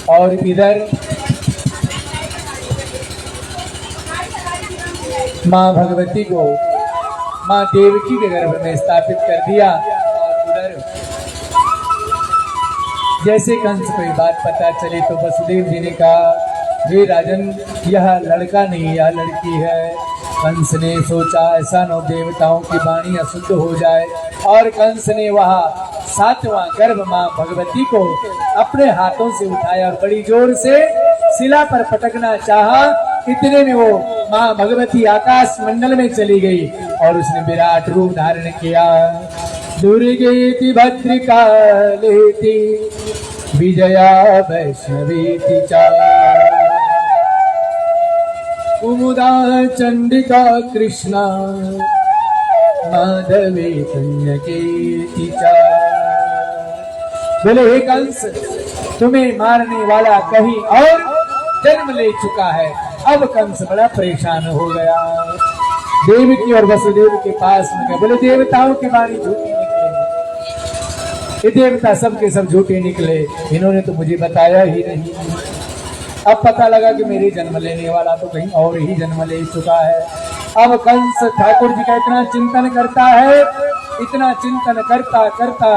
और इधर माँ भगवती को माँ देवकी के गर्भ में स्थापित कर दिया। और उधर जैसे कंस को ये बात पता चली तो वसुदेव जी ने कहा हे राजन, यह लड़का नहीं यह लड़की है। कंस ने सोचा ऐसा न देवताओं की वाणी अशुद्ध हो जाए, और कंस ने वहाँ 7वां गर्भ माँ भगवती को अपने हाथों से उठाया और बड़ी जोर से शिला पर पटकना चाहा। इतने में वो माँ भगवती आकाश मंडल में चली गई और उसने विराट रूप धारण किया। दुर्गेति भद्रकालेति विजया वैष्णवेति च कुमुदा चंडिका कृष्णा माधवे कन्यकेति च। बोले हे कंस, तुम्हें मारने वाला कहीं और जन्म ले चुका है। अब कंस बड़ा परेशान हो गया। देवकी और वसुदेव के पास में गए। बोले देवताओं की वाणी झूठी निकले, ये देवता सब के सब झूठे निकले, इन्होंने तो मुझे बताया ही नहीं। अब पता लगा कि मेरे जन्म लेने वाला तो कहीं और ही जन्म ले चुका है। अब कंस ठाकुर जी का इतना चिंतन करता है, इतना चिंतन करता करता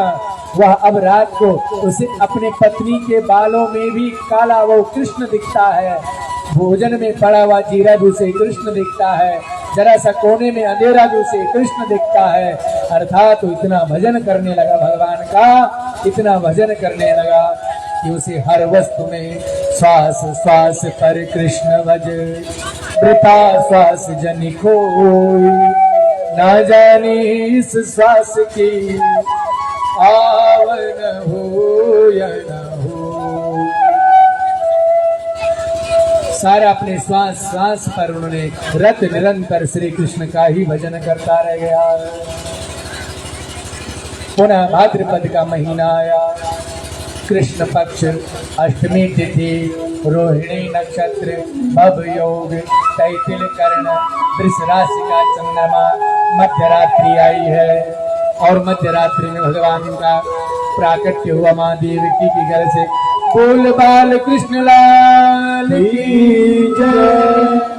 वह अब रात को उसे अपने पत्नी के बालों में भी काला वो कृष्ण दिखता है, भोजन में पड़ा हुआ जीरा भी उसे कृष्ण दिखता है। जरा सा कोने में अंधेरा जो उसे कृष्ण दिखता है। अर्थात तो इतना भजन करने लगा भगवान का, इतना भजन करने लगा कि उसे हर वस्तु में श्वास श्वास पर कृष्ण भज, वृथा श्वास जनि खोई, ना जाने इस श्वास की आवन हो या न हो। सारा अपने श्वास श्वास पर उन्होंने रत निरंतर श्री कृष्ण का ही भजन करता रह गया। पुनः भाद्रपद का महीना आया, कृष्ण पक्ष अष्टमी तिथि, रोहिणी नक्षत्र, भव योग, तैतिल कर्ण, वृष राशि का चंद्रमा, मध्य रात्रि आई है और मध्य रात्रि में भगवान का प्राकट्य हुआ माँ देवकी की घर से। बोल बाल कृष्ण लाल की जय।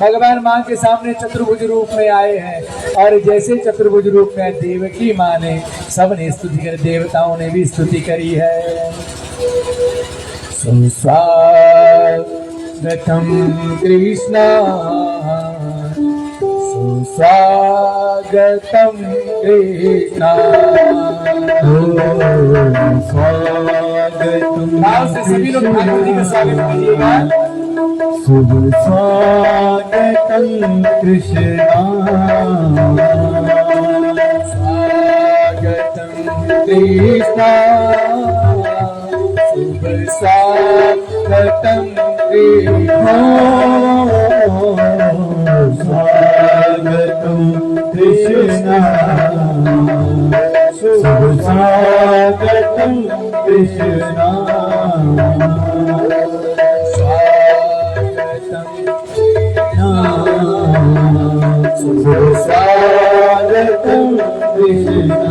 भगवान माँ के सामने चतुर्भुज रूप में आए हैं और जैसे चतुर्भुज रूप में देवकी माँ ने सबने स्तुति कर, देवताओं ने भी स्तुति करी है। सुस्वागतम कृष्ण, सुस्वागतम कृष्ण, भाव से सभी लोग ठाकुर जी का स्वागत कीजिएगा। शुभ स्वागतम कृष्णा, स्वागतम कृष्णा, शुभ स्वागतम कृष्णा, स्वागतम कृष्णा, शुभ स्वागतम कृष्णा, शुभ स्वागतम कृष्णा,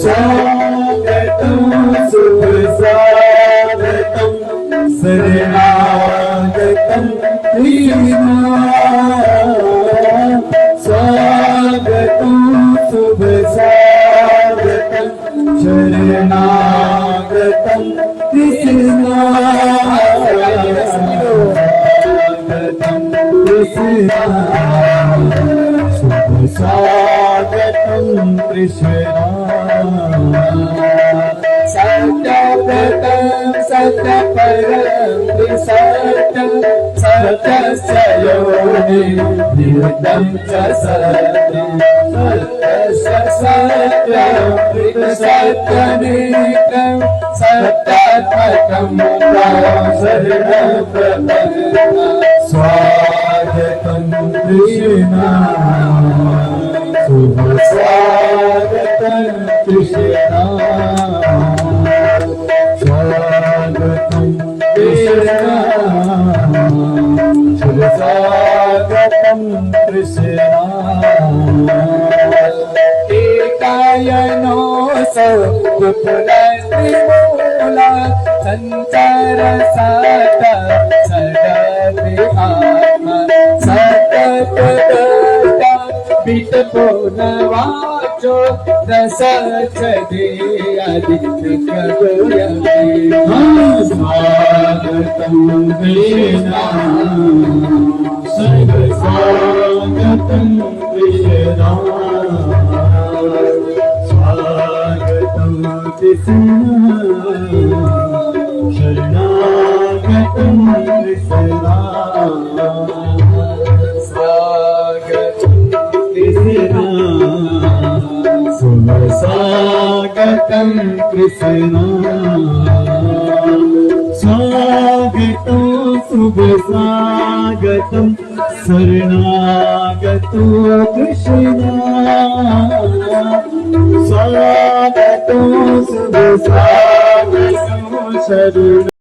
स्वागतम शुभ स्वागतम शरणागतम कृष्णा, स्वागतम शुभ स्वागतम शरणागतम कृष्णा, शुभ स्वागतम कृष्णा, सत्यव्रतम सत्यपरम सत्यम सत्यस्य योनि नित्यं च सत्यम सत्यस्य सत्यं सत्यनित्यं सत्यात्मकं शरणं प्रपद्ये। स्वागतम कृष्णा, शुभ स्वागतम कृष्णा, स्वागतम कृष्णा, शुभ स्वागतम कृष्णा, एकायनो सत्पुनस्त्रिमूला संचार सात सदति आत्मा सतपदता बिटपो नवाचो रसचदे आदित्य गोयते। स्वागतम कृष्णा, शुभ स्वागतम कृष्णा, स्वागतम कृष्णा, शरणागतम कृष्णा, स्वागतम कृष्णा, शुभ स्वागतम कृष्णा, स्वागतम शुभ स्वागतम शरणागतो कृष्णा, स्वागतम शुभ स्वागतम शरण